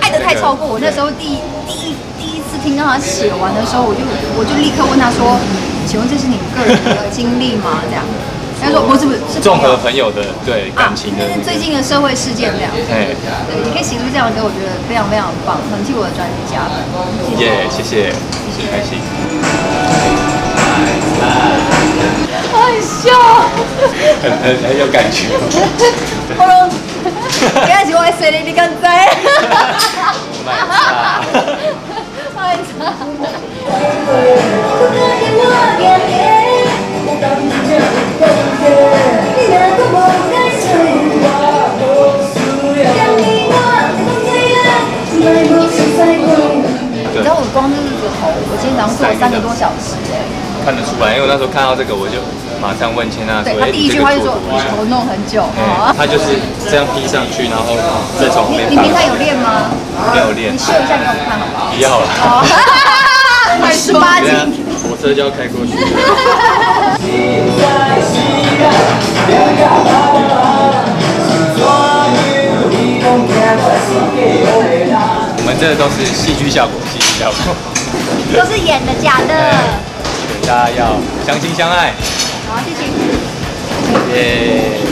爱得太超过，我那时候第一次听到他写完的时候，我就立刻问他说：“请问这是你个人的经历吗？”这样。 他说不是，是综合朋友的对感情的，最近的社会事件这样。对，你可以写出这样的歌，我觉得非常非常棒，很替我的专辑加分。耶，谢谢，开心。很笑，很有感觉。我拢，今仔是我的生日，你敢知？太惨。你知道我光就是这个头，我今天早上做了3个多小时哎。看得出来，因为我那时候看到这个，我就马上问千娜说：“他第一句话就说我弄很久。”他就是这样披上去，然后再从后面。你平常有练吗？没有练。你秀一下给我看好不好？不要了。18斤。火车就要开过去。我们这个都是戏剧效果，都是演的，假的。大家要相亲相爱。好，谢谢。耶。